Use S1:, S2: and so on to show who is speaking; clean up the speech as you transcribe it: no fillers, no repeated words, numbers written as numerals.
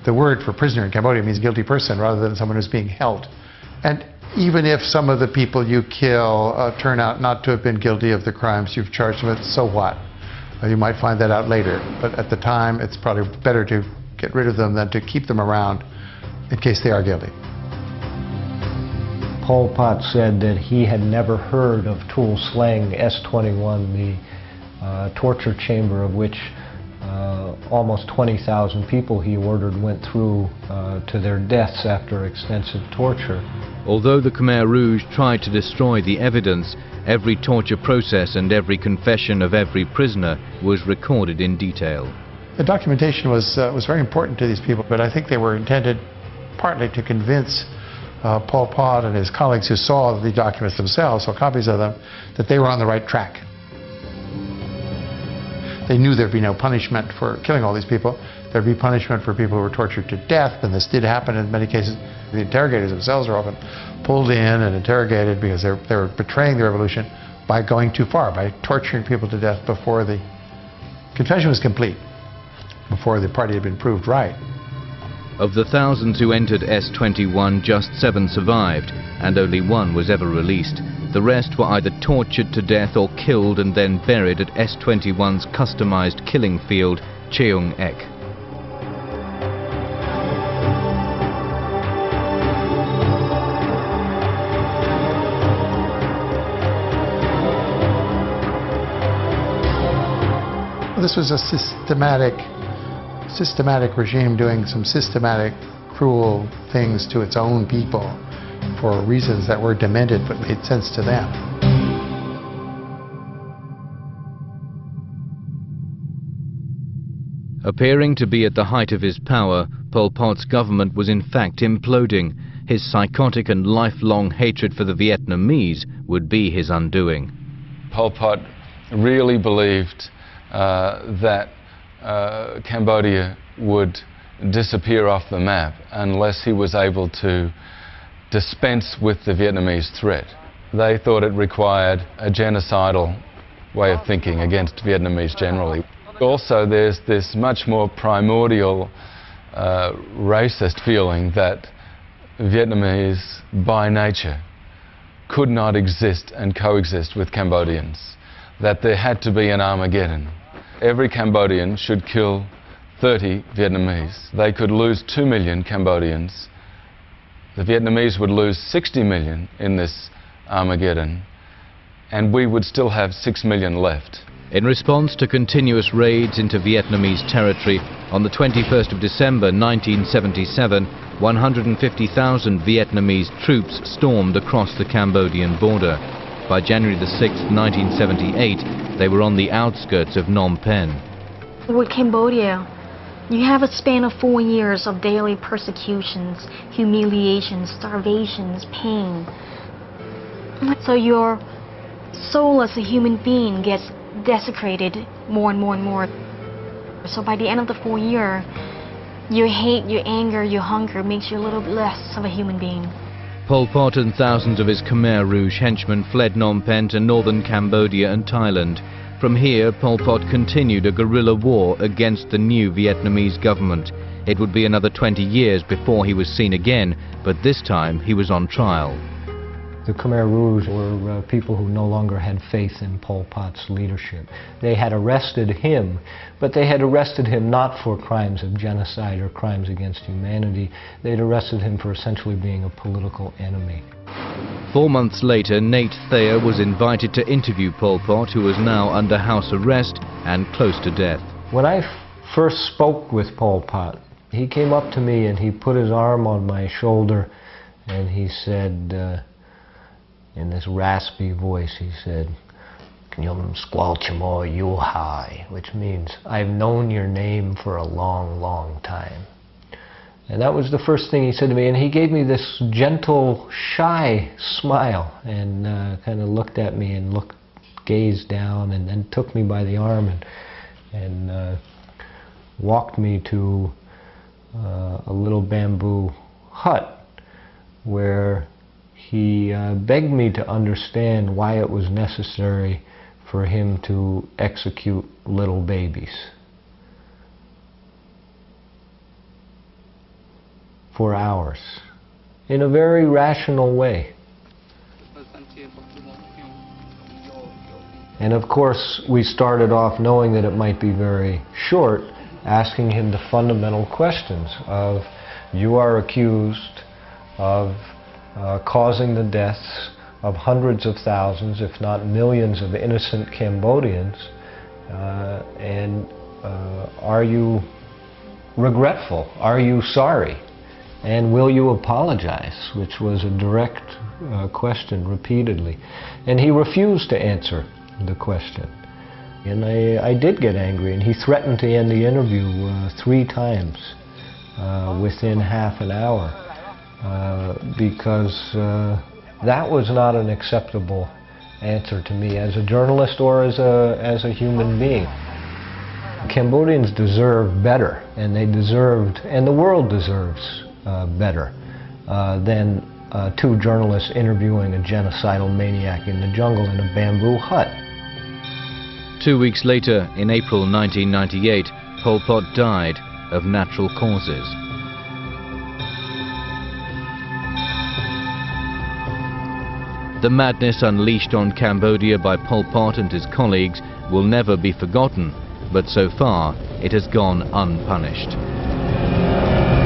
S1: The word for prisoner in Cambodia means guilty person rather than someone who's being held. And even if some of the people you kill turn out not to have been guilty of the crimes you've charged them with, so what? You might find that out later, but at the time it's probably better to get rid of them than to keep them around in case they are guilty.
S2: Pol Pot said that he had never heard of Tuol Sleng S-21, the torture chamber of which almost 20,000 people he ordered went through to their deaths after extensive torture.
S3: Although the Khmer Rouge tried to destroy the evidence, every torture process and every confession of every prisoner was recorded in detail.
S1: The documentation was very important to these people, but I think they were intended partly to convince Pol Pot and his colleagues who saw the documents themselves, saw copies of them, that they were on the right track. They knew there'd be no punishment for killing all these people. There'd be punishment for people who were tortured to death, and this did happen in many cases. The interrogators themselves are often pulled in and interrogated because they were betraying the revolution by going too far, by torturing people to death before the confession was complete, before the party had been proved right.
S3: Of the thousands who entered S-21, just 7 survived, and only 1 was ever released. The rest were either tortured to death or killed and then buried at S-21's customized killing field, Cheung Ek.
S1: This was a systematic regime doing some systematic, cruel things to its own people for reasons that were demented but made sense to them.
S3: Appearing to be at the height of his power, Pol Pot's government was in fact imploding. His psychotic and lifelong hatred for the Vietnamese would be his undoing.
S4: Pol Pot really believed that Cambodia would disappear off the map unless he was able to dispense with the Vietnamese threat. They thought it required a genocidal way of thinking against Vietnamese generally. Also, there's this much more primordial racist feeling that Vietnamese by nature could not exist and coexist with Cambodians, that there had to be an Armageddon. Every Cambodian should kill 30 Vietnamese. They could lose 2 million Cambodians. The Vietnamese would lose 60 million in this Armageddon, and we would still have 6 million left.
S3: In response to continuous raids into Vietnamese territory, on the 21st of December 1977, 150,000 Vietnamese troops stormed across the Cambodian border. By January the 6th, 1978, they were on the outskirts of Phnom Penh.
S5: With Cambodia, you have a span of 4 years of daily persecutions, humiliations, starvations, pain. So your soul as a human being gets desecrated more and more and more. So by the end of the 4 years, your hate, your anger, your hunger makes you a little bit less of a human being.
S3: Pol Pot and thousands of his Khmer Rouge henchmen fled Phnom Penh to northern Cambodia and Thailand. From here, Pol Pot continued a guerrilla war against the new Vietnamese government. It would be another 20 years before he was seen again, but this time he was on trial.
S2: The Khmer Rouge were people who no longer had faith in Pol Pot's leadership. They had arrested him, but they had arrested him not for crimes of genocide or crimes against humanity. They had arrested him for essentially being a political enemy.
S3: 4 months later, Nate Thayer was invited to interview Pol Pot, who was now under house arrest and close to death.
S2: When I first spoke with Pol Pot, he came up to me and he put his arm on my shoulder and he said, in this raspy voice, he said, "Knyum Squalchimo Yuhai," which means, "I've known your name for a long, long time." And that was the first thing he said to me, and he gave me this gentle, shy smile and kind of looked at me and gazed down and then took me by the arm and walked me to a little bamboo hut where he begged me to understand why it was necessary for him to execute little babies. for hours in a very rational way. And of course, we started off knowing that it might be very short, asking him the fundamental questions of, you are accused of causing the deaths of hundreds of thousands, if not millions, of innocent Cambodians, and are you regretful? Are you sorry? And will you apologize? Which was a direct question repeatedly. And he refused to answer the question. And I did get angry, and he threatened to end the interview 3 times within half an hour because that was not an acceptable answer to me as a journalist or as a human being. Cambodians deserve better, and they deserved, and the world deserves better than 2 journalists interviewing a genocidal maniac in the jungle in a bamboo hut.
S3: 2 weeks later, in April 1998, Pol Pot died of natural causes. The madness unleashed on Cambodia by Pol Pot and his colleagues will never be forgotten, but so far it has gone unpunished.